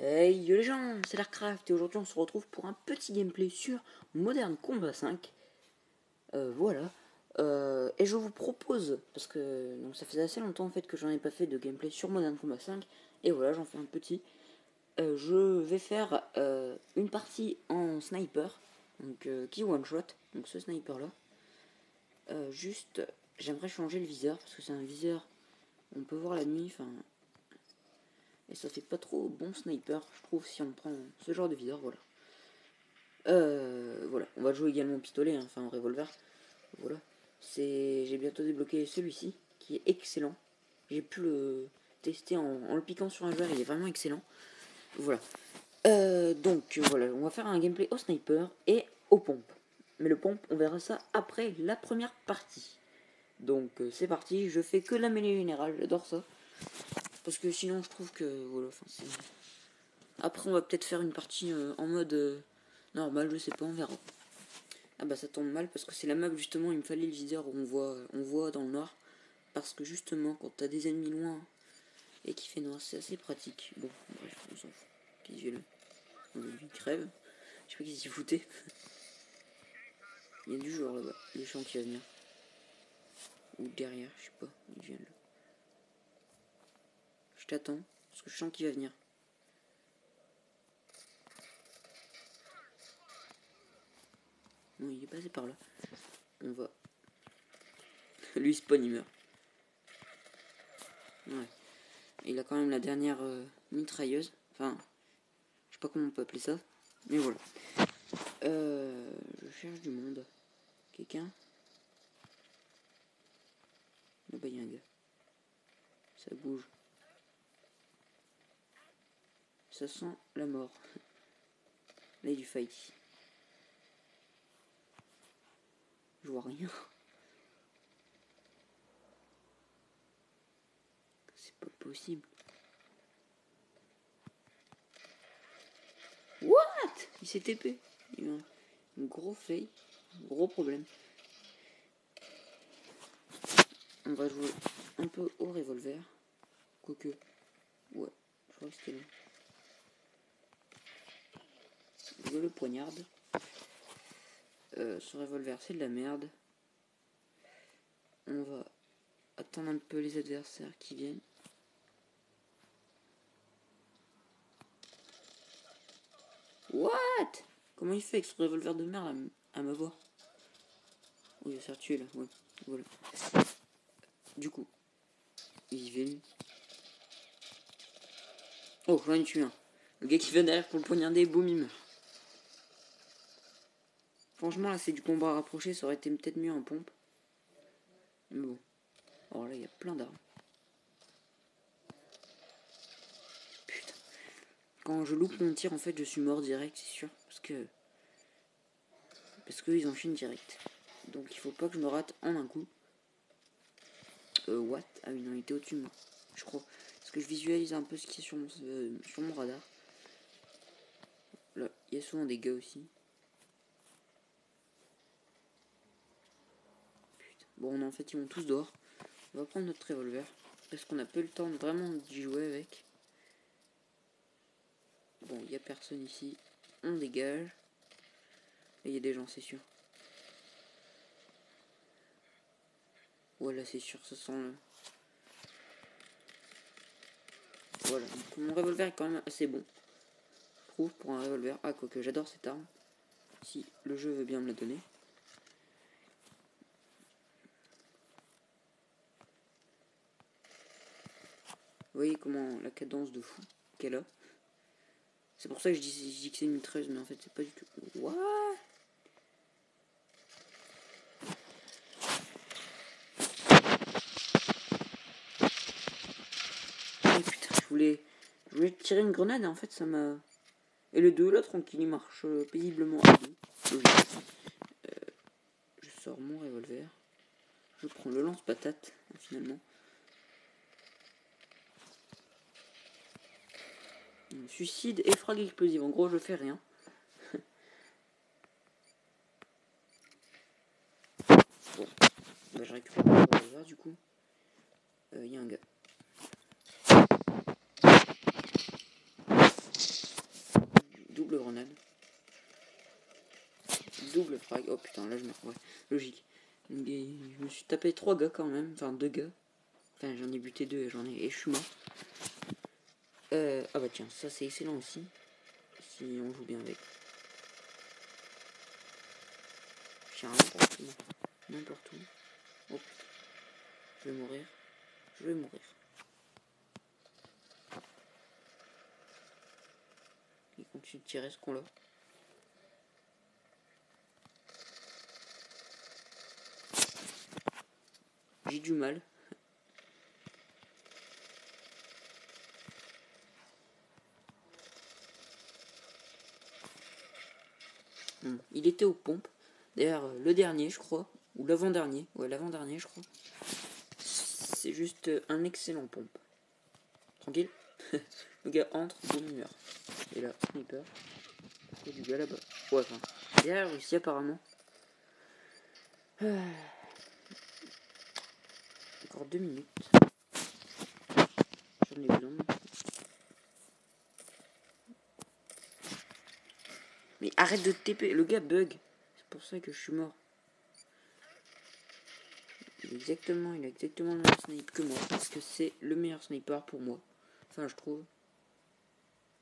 Hey yo les gens, c'est Larcraft et aujourd'hui on se retrouve pour un petit gameplay sur Modern Combat 5. Voilà. Et je vous propose, parce que donc ça faisait assez longtemps en fait que j'en ai pas fait de gameplay sur Modern Combat 5. Et voilà, j'en fais un petit. Je vais faire une partie en sniper, donc qui one shot, donc ce sniper là. Juste, j'aimerais changer le viseur, parce que c'est un viseur, on peut voir la nuit, enfin... Et ça fait pas trop bon sniper, je trouve, si on prend ce genre de viseur, voilà. Voilà, on va jouer également au pistolet, hein, enfin en revolver. Voilà. J'ai bientôt débloqué celui-ci, qui est excellent. J'ai pu le tester en le piquant sur un joueur, il est vraiment excellent. Voilà. Donc voilà, on va faire un gameplay au sniper et aux pompes. Mais le pompe, on verra ça après la première partie. Donc c'est parti, je fais que la mêlée générale, j'adore ça. Parce que sinon je trouve que voilà, c'est... Après on va peut-être faire une partie en mode normal, je sais pas, on verra. Ah bah ça tombe mal parce que c'est la map justement, il me fallait le viseur où on voit dans le noir. Parce que justement quand t'as des ennemis loin et qu'il fait noir, c'est assez pratique. Bon, bref, on s'en fout. Visuel. Lui crève. Je sais pas qui s'y foutait. Il y a du jour là-bas, le champ qui va venir. Ou derrière, je sais pas, il vient là. Je t'attends, parce que je sens qu'il va venir. Non, il est passé par là. On va. Lui spawn, il meurt. Ouais. Il a quand même la dernière mitrailleuse. Enfin, je sais pas comment on peut appeler ça. Mais voilà. Je cherche du monde. Quelqu'un? Oh bah, il y a un gars. Ça bouge. Ça sent la mort. Là, il y a du fight. Je vois rien. C'est pas possible. What? Il s'est TP. Il y a un gros fail. Gros problème. On va jouer un peu au revolver. Quoique. Ouais, je crois que c'était là. Je le poignarde. Ce revolver, c'est de la merde. On va attendre un peu les adversaires qui viennent. What? Comment il fait avec ce revolver de merde à me voir? Oui, il va se faire tuer là. Ouais, voilà. Du coup, il vient. Oh, j'en ai tué un. Le gars qui vient derrière pour le poignarder, boum, il meurt. Franchement, là, c'est du combat rapproché, ça aurait été peut-être mieux en pompe. Mais bon. Alors là, il y a plein d'armes. Putain. Quand je loupe mon tir, en fait, je suis mort direct, c'est sûr. Parce que ils enchaînent direct. Donc il faut pas que je me rate en un coup. What? Ah oui, non, il était au-dessus de moi, je crois. Parce que je visualise un peu ce qui est sur mon radar. Là, il y a souvent des gars aussi. Putain. Bon, en fait, ils vont tous dehors. On va prendre notre revolver. Parce qu'on a peu le temps vraiment d'y jouer avec. Bon, il n'y a personne ici. On dégage. Et il y a des gens, c'est sûr. Voilà, c'est sûr, ça sent le... Voilà, donc mon revolver est quand même assez bon. Je trouve, pour un revolver. Ah, quoique, j'adore cette arme. Si le jeu veut bien me la donner. Vous voyez comment la cadence de fou qu'elle a. C'est pour ça que je dis que c'est une mitrailleuse, mais en fait c'est pas du tout. What? Oh putain, je voulais tirer une grenade et en fait ça m'a... Et le 2 là, tranquille, il marche paisiblement à deux. Je sors mon revolver. Je prends le lance-patate, finalement. Suicide et frag explosive. En gros, je fais rien. Bon, bah, je récupère le revolver du coup. Il y a un gars. strike. Oh putain, là je meurs. Ouais, logique. Et je me suis tapé 3 gars quand même. Enfin, 2 gars. Enfin, j'en ai buté 2 et je suis mort. Ah bah tiens, ça c'est excellent aussi. Si on joue bien avec. J'ai n'importe où. N'importe où. Oh putain. Je vais mourir. Je vais mourir. Il continue de tirer ce qu'on l'a. J'ai du mal. Il était aux pompes. D'ailleurs, le dernier, je crois. Ou l'avant-dernier. Ouais, l'avant-dernier, je crois. C'est juste un excellent pompe. Tranquille. Le gars entre, boum, il meurt. Et là, sniper. Il y a du gars là-bas. Ouais, enfin. Il a réussi apparemment. Encore 2 minutes. J'en ai besoin. Mais arrête de TP. Le gars bug. C'est pour ça que je suis mort. Il a exactement le même snipe que moi. Parce que c'est le meilleur sniper pour moi. Enfin, je trouve.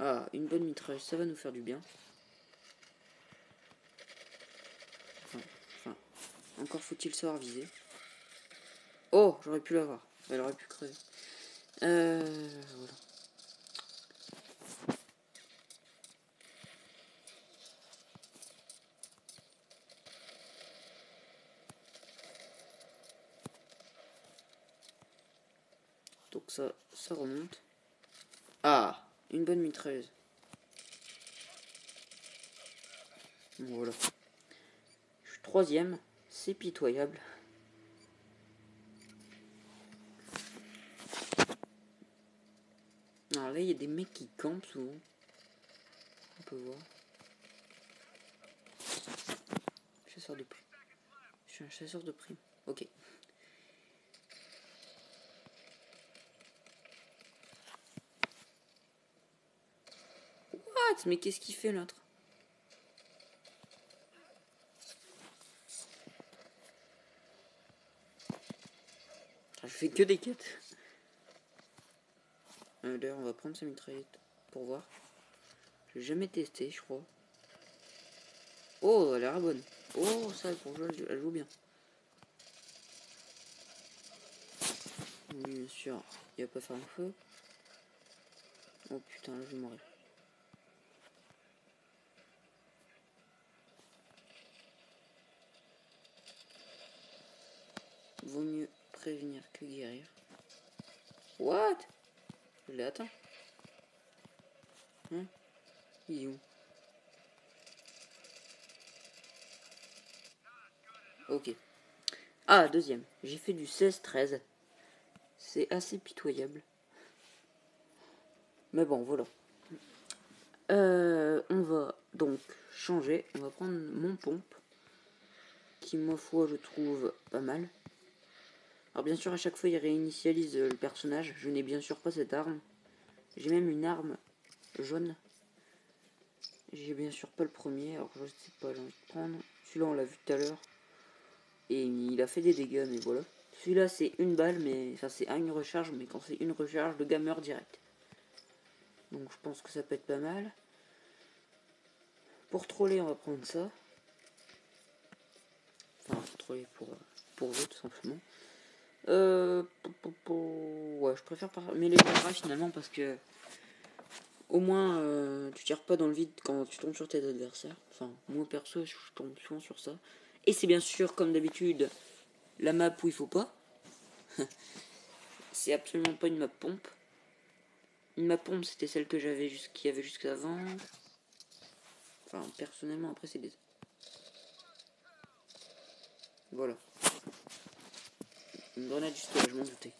Ah, une bonne mitrailleuse, ça va nous faire du bien. Enfin, encore faut-il savoir viser. Oh, j'aurais pu l'avoir. Elle aurait pu crever. Voilà. Donc ça remonte. Ah, une bonne mitrailleuse. Voilà. Je suis 3ème. C'est pitoyable. Alors là, il y a des mecs qui campent souvent. On peut voir. Chasseur de prime. Je suis un chasseur de prime. Ok. What? Mais qu'est-ce qu'il fait l'autre? Je fais que des quêtes. D'ailleurs, on va prendre sa mitraillette pour voir. J'ai jamais testé, je crois. Oh, elle a l'air bonne. Oh, ça, pour jouer, elle joue bien. Oui, bien sûr, il va pas faire un feu. Oh putain, là je vais mourir. Vaut mieux prévenir que guérir. What? Je l'ai atteint. Hein? Il est où? Ok. Ah, deuxième. J'ai fait du 16-13. C'est assez pitoyable. Mais bon, voilà. On va donc changer. On va prendre mon pompe. Qui, ma foi, je trouve pas mal. Alors, bien sûr, à chaque fois, il réinitialise le personnage. Je n'ai bien sûr pas cette arme. J'ai même une arme jaune. J'ai bien sûr pas le premier. Alors, je sais pas, j'ai envie de prendre. Celui-là, on l'a vu tout à l'heure. Et il a fait des dégâts, mais voilà. Celui-là, c'est une balle, mais ça, c'est à une recharge. Mais quand c'est une recharge, le gars meurt direct. Donc, je pense que ça peut être pas mal. Pour troller, on va prendre ça. Enfin, pour troller pour vous, tout simplement. Ouais, je préfère mêler les bras finalement parce que au moins tu tires pas dans le vide quand tu tombes sur tes adversaires. Enfin, moi perso, je tombe souvent sur ça. Et c'est bien sûr, comme d'habitude, la map où il faut pas. C'est absolument pas une map pompe. Une map pompe, c'était celle que j'avais qu'il y avait jusqu'avant. Enfin, personnellement, après, c'est des... Voilà. Une grenade juste là, je m'en doutais.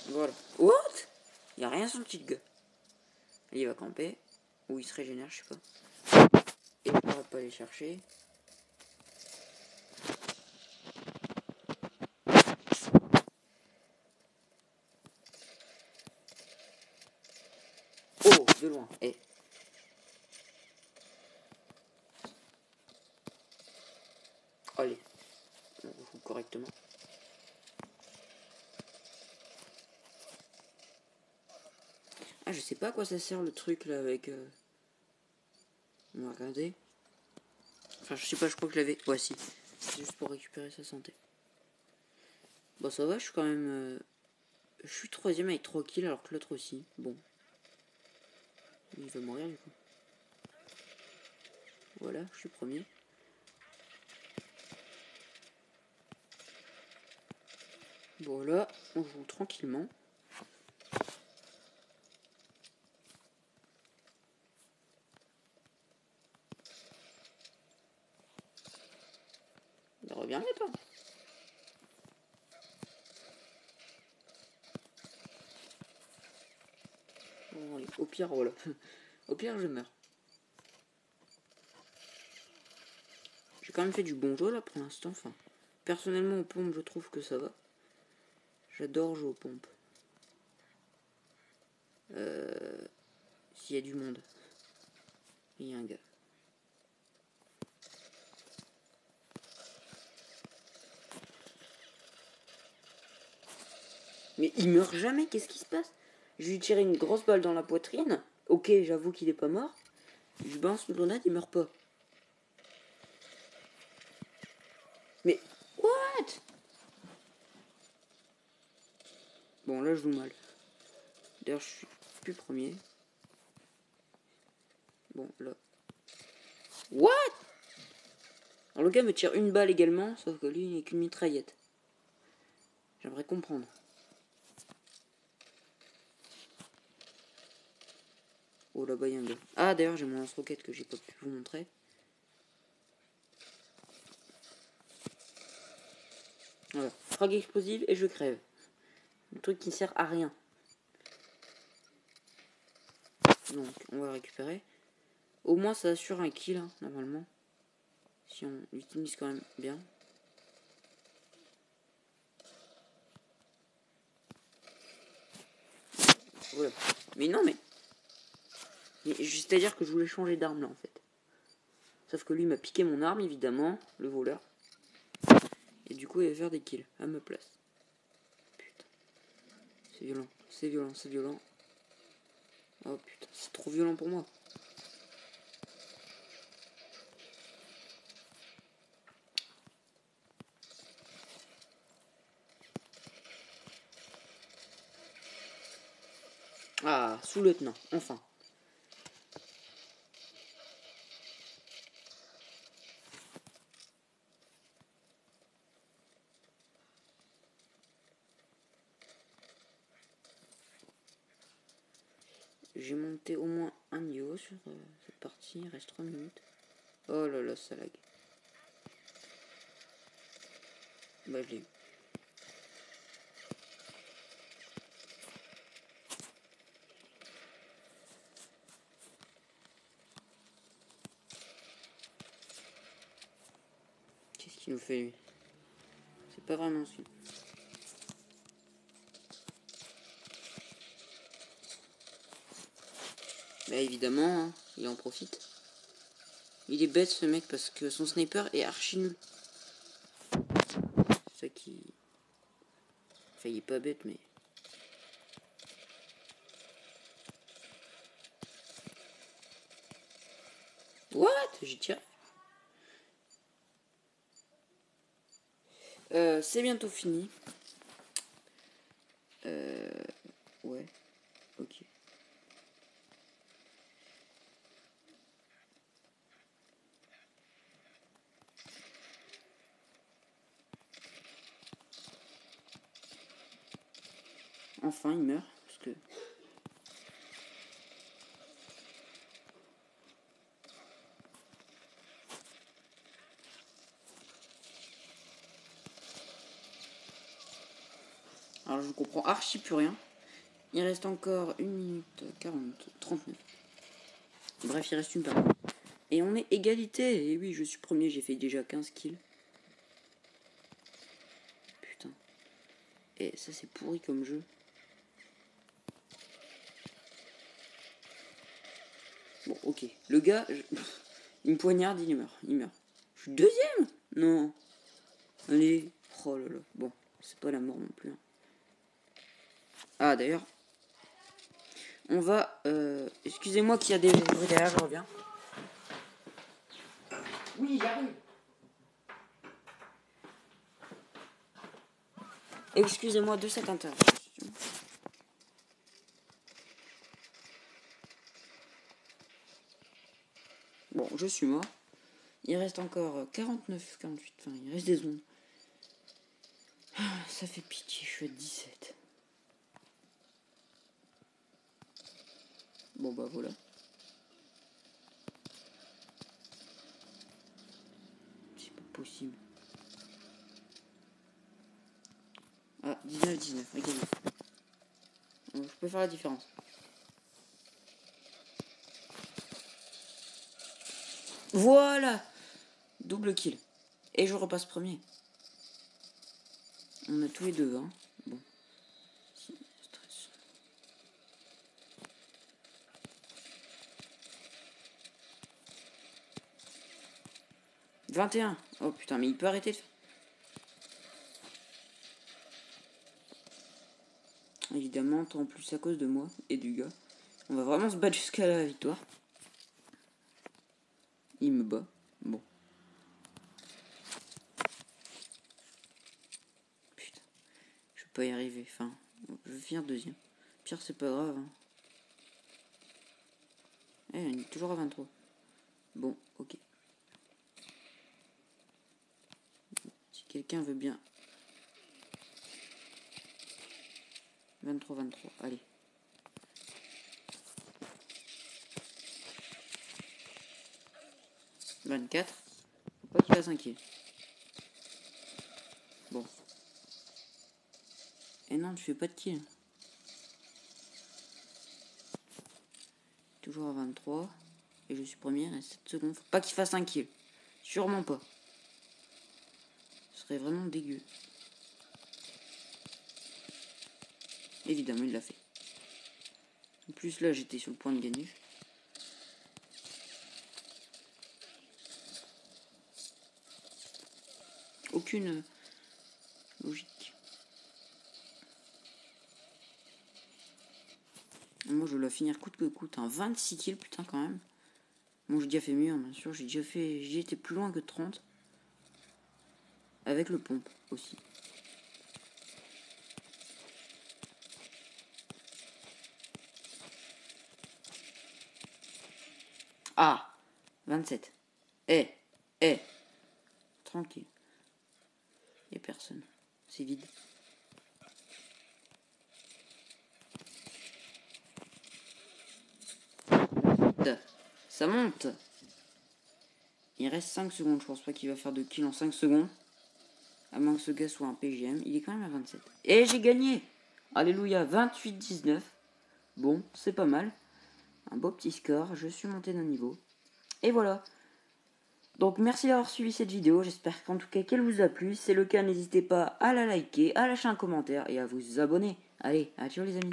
Voilà. What? Il y a rien sur le petit gars. Il va camper. Ou il se régénère, je sais pas. Et on pourra pas aller chercher. Oh, de loin. Eh. Ah, je sais pas à quoi ça sert le truc là avec... On va regarder. Enfin, je sais pas, je crois que je l'avais... Ouais, si. C'est juste pour récupérer sa santé. Bon, ça va, je suis quand même... Je suis 3ème avec 3 kills alors que l'autre aussi. Bon. Il va mourir du coup. Voilà, je suis premier. Bon, là, on joue tranquillement. Il revient là, toi. Bon, allez, au pire, voilà. Au pire, je meurs. J'ai quand même fait du bon jeu, là, pour l'instant. Enfin, personnellement, aux pompes, je trouve que ça va. J'adore jouer aux pompes. S'il y a du monde. Il y a un gars. Mais il meurt jamais, qu'est-ce qui se passe? Je lui tire une grosse balle dans la poitrine. Ok, j'avoue qu'il est pas mort. Je balance une grenade, il meurt pas. Mais, what? Bon, là, je joue mal. D'ailleurs, je suis plus premier. Bon, là. What? Alors, le gars me tire une balle également, sauf que lui, il n'est qu'une mitraillette. J'aimerais comprendre. Oh, là-bas, il y a un gars. Ah, d'ailleurs, j'ai mon lance-roquette que j'ai pas pu vous montrer. Voilà. Frag explosive et je crève. Le truc qui ne sert à rien. Donc, on va le récupérer. Au moins, ça assure un kill, hein, normalement. Si on l'utilise quand même bien. Voilà. Mais non, mais c'est-à-dire que je voulais changer d'arme, là, en fait. Sauf que lui m'a piqué mon arme, évidemment, le voleur. Et du coup, il va faire des kills à ma place. Putain. C'est violent, c'est violent, c'est violent. Oh putain, c'est trop violent pour moi. Ah, sous-lieutenant, enfin. J'ai monté au moins un niveau sur cette partie, il reste 3 minutes. Oh là là, ça lag. Bah, je l'ai eu. Qu'est-ce qu'il nous fait, lui? C'est pas vraiment celui. Bah, évidemment, hein, il en profite. Il est bête, ce mec, parce que son sniper est archi nul. C'est ça qui... Enfin, il est pas bête, mais... What? J'ai tiré. C'est bientôt fini. Ouais. Ok. Enfin, il meurt. Parce que... Alors, je comprends archi plus rien. Il reste encore 1 minute 40, 39. Bref, il reste une partie. Et on est égalité. Et oui, je suis premier, j'ai fait déjà 15 kills. Putain. Et ça, c'est pourri comme jeu. Bon, ok. Le gars, il me poignarde, il meurt. Il meurt. Je suis deuxième? Non. Allez. Oh là là. Bon, c'est pas la mort non plus. Hein. Ah, d'ailleurs, on va... excusez-moi qu'il y a des bruits derrière, je reviens. Oui, j'arrive. Excusez-moi de cette intervention. Bon, je suis mort. Il reste encore 49, 48, enfin, il reste des ondes. Ça fait pitié, je suis à 17. Bon, bah voilà. C'est pas possible. Ah, 19, regardez. Je peux faire la différence. Voilà! Double kill. Et je repasse premier. On a tous les deux, hein. Bon. Stress. « 21. Oh putain, mais il peut arrêter de faire... Évidemment, tant plus à cause de moi et du gars. On va vraiment se battre jusqu'à la victoire. Il me bat. Bon. Putain. Je vais pas y arriver. Enfin, je vais finir deuxième. Pire, c'est pas grave. Hein. Eh, on est toujours à 23. Bon, ok. Si quelqu'un veut bien... 23, allez. « 24. Faut pas qu'il fasse un kill. Bon. Et non, tu fais pas de kill. Toujours à 23. Et je suis premier, il reste 7 secondes. Faut pas qu'il fasse un kill. Sûrement pas. Ce serait vraiment dégueu. Évidemment, il l'a fait. En plus, là, j'étais sur le point de gagner. Aucune logique. Moi, je dois finir coûte que coûte. Un 26 kills, putain, quand même. Bon, j'ai déjà fait mieux, hein, bien sûr. J'ai été plus loin que 30. Avec le pompe aussi. Ah, 27. Tranquille. Il n'y a personne. C'est vide. Ça monte. Il reste 5 secondes. Je pense pas qu'il va faire de kill en 5 secondes. À moins que ce gars soit un PGM. Il est quand même à 27. Et j'ai gagné. Alléluia. 28-19. Bon, c'est pas mal. Un beau petit score. Je suis monté d'un niveau. Et voilà. Donc merci d'avoir suivi cette vidéo. J'espère qu'en tout cas qu'elle vous a plu. Si c'est le cas, n'hésitez pas à la liker, à lâcher un commentaire et à vous abonner. Allez, adieu les amis.